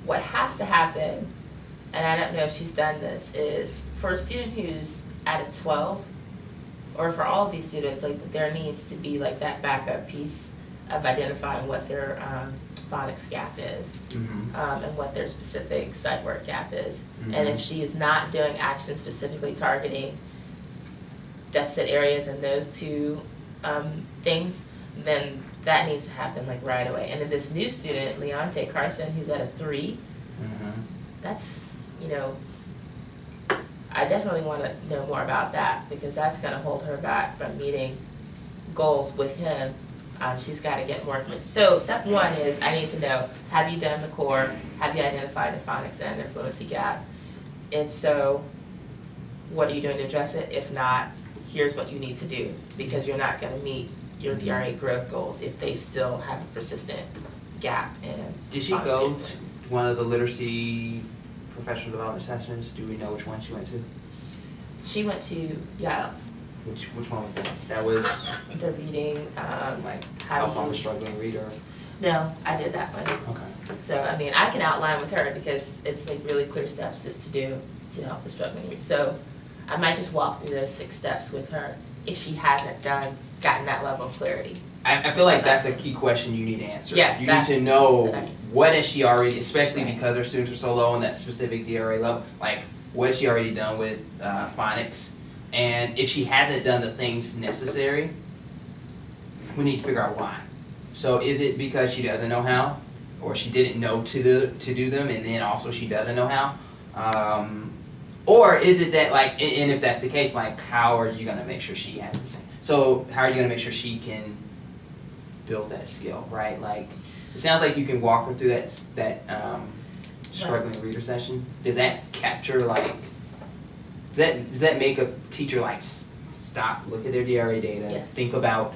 what has to happen, and I don't know if she's done this, is for a student who's at a 12, or for all of these students, like there needs to be like that backup piece of identifying what their phonics gap is, and what their specific sight work gap is. And if she is not doing action specifically targeting deficit areas in those two things, then that needs to happen like right away. And then this new student, Leonte Carson, who's at a 3, that's, you know, I definitely want to know more about that, because that's going to hold her back from meeting goals with him. She's got to get more information. So step 1 is I need to know, have you done the core? Have you identified the phonics and their fluency gap? If so, what are you doing to address it? If not, here's what you need to do, because you're not going to meet your DRA growth goals if they still have a persistent gap in Did she go to one of the literacy professional development sessions? Do we know which one she went to? She went to ULFs. Which one was that? That was the reading, like how help on a struggling reader. No, I did that one. Okay. So I mean, I can outline with her because it's like really clear steps just to do to help the struggling reader. So I might just walk through those 6 steps with her if she hasn't gotten that level of clarity. I feel like that's a key question you need to answer. Yes, you need to know I mean. What has she already, especially because her students are so low on that specific DRA level, like what has she already done with phonics? And if she hasn't done the things necessary, we need to figure out why. So is it because she doesn't know how, or she didn't know to do them, and then also she doesn't know how? Or is it that, like, and if that's the case, like, how are you going to make sure she has the same? So how are you going to make sure she can build that skill, right? Like, it sounds like you can walk her through that struggling reader session. Does that capture, like, does that make a teacher, like, stop, look at their DRA data, yes. think about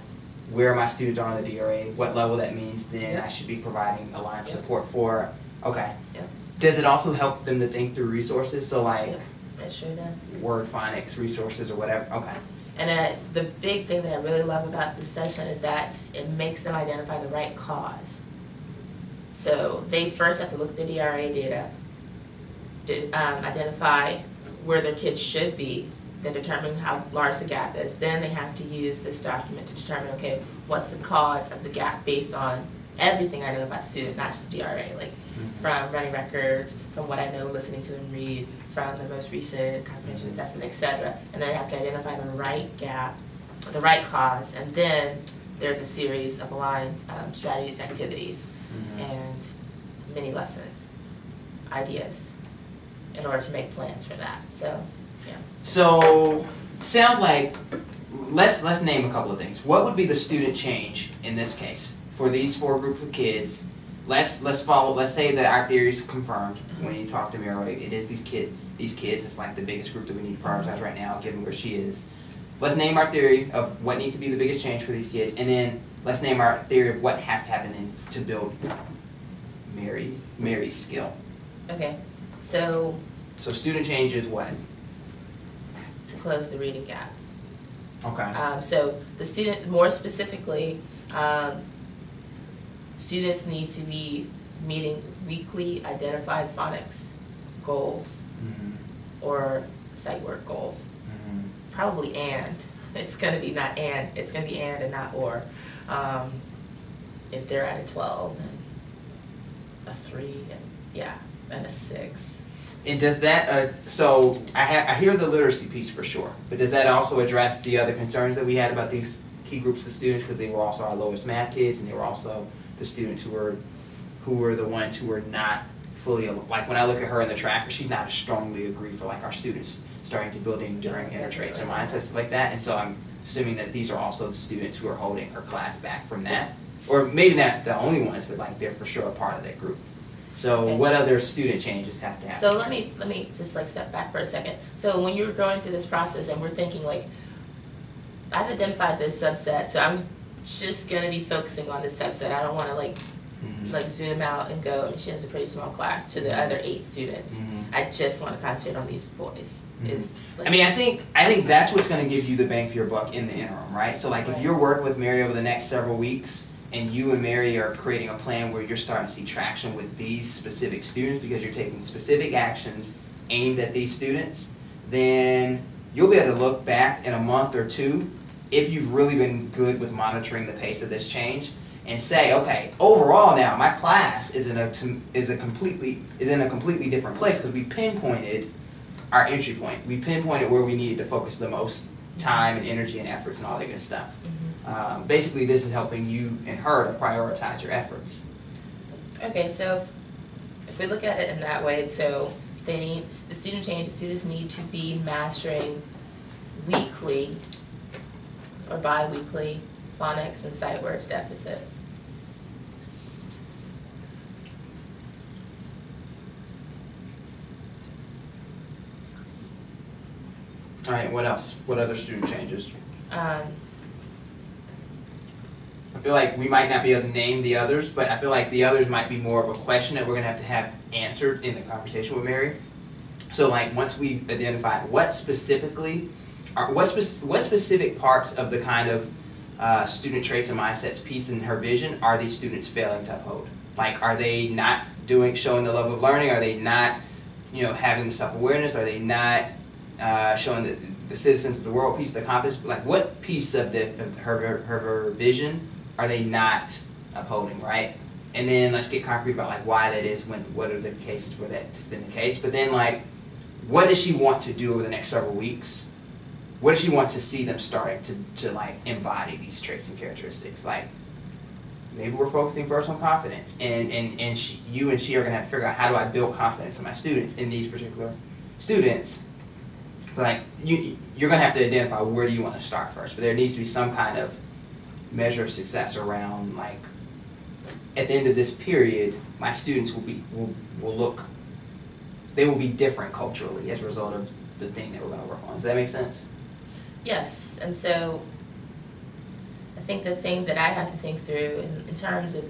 where my students are on the DRA, what level that means, then yep. I should be providing aligned yep. support for, okay. Yep. Does it also help them to think through resources? So, like, yep. It sure does. Word phonics resources or whatever, okay. And then the big thing that I really love about this session is that it makes them identify the right cause. So they first have to look at the DRA data, identify where their kids should be, then determine how large the gap is. Then they have to use this document to determine, okay, what's the cause of the gap based on everything I know about the student, not just DRA, like from running records, from what I know listening to them read, from the most recent comprehension assessment, etc. And then they have to identify the right gap, the right cause, and then there's a series of aligned strategies, activities, and mini lessons, ideas, in order to make plans for that. So, yeah. So, sounds like, let's name a couple of things. What would be the student change in this case for these 4 groups of kids? Let's say that our theory is confirmed when you talk to me earlier. It is these kids. It's like the biggest group that we need to prioritize right now, given where she is. Let's name our theory of what needs to be the biggest change for these kids, and then let's name our theory of what has to happen to build Mary's skill. Okay, so student change is what? To close the reading gap. Okay. So the student, more specifically, students need to be meeting weekly identified phonics goals or sight work goals. Probably and. It's going to be not and. It's going to be and not or. If they're at a 12 and a 3 and a 6. And does that, so I hear the literacy piece for sure, but does that also address the other concerns that we had about these key groups of students, because they were also our lowest math kids, and they were also the students who were the ones who were not fully, like when I look at her in the tracker, she's not strongly agreed for like our students starting to build enduring inner traits and mindsets like that, and so I'm assuming that these are also the students who are holding her class back from that, or maybe not the only ones, but like they're for sure a part of that group. So okay. What other student changes have to happen? So let me just like step back for a second. So when you're going through this process and we're thinking like, I've identified this subset, so I'm just going to be focusing on this subset. I don't want to like zoom out and go, I mean, she has a pretty small class, to the other 8 students. I just want to concentrate on these boys. I mean, I think that's what's going to give you the bang for your buck in the interim, right? So like if you're working with Mary over the next several weeks, and you and Mary are creating a plan where you're starting to see traction with these specific students because you're taking specific actions aimed at these students, then you'll be able to look back in a month or two if you've really been good with monitoring the pace of this change and say, okay, overall now my class is in a completely different place because we pinpointed our entry point. We pinpointed where we needed to focus the most time and energy and efforts and all that good stuff. Basically, this is helping you and her to prioritize your efforts. Okay, so if we look at it in that way, so the students need to be mastering weekly or bi-weekly phonics and sight words deficits. All right, what else? What other student changes? I feel like we might not be able to name the others, but I feel like the others might be more of a question that we're going to have answered in the conversation with Mary. So like once we've identified what specific parts of the kind of student traits and mindsets piece in her vision are these students failing to uphold? Like, are they not showing the love of learning? Are they not, having the self-awareness? Are they not showing the citizens of the world piece, the confidence? Like, what piece of her vision are they not upholding, right? And then let's get concrete about like why that is, what are the cases where that's been the case. But then like, what does she want to do over the next several weeks? What does she want to see them starting to like embody these traits and characteristics? Like, maybe we're focusing first on confidence, and you and she are going to have to figure out, how do I build confidence in my students, in these particular students? Like, you're going to have to identify where do you want to start first, but there needs to be some kind of measure of success around, like, at the end of this period, my students they will be different culturally as a result of the thing that we're going to work on. Does that make sense? Yes, and so I think the thing that I have to think through in terms of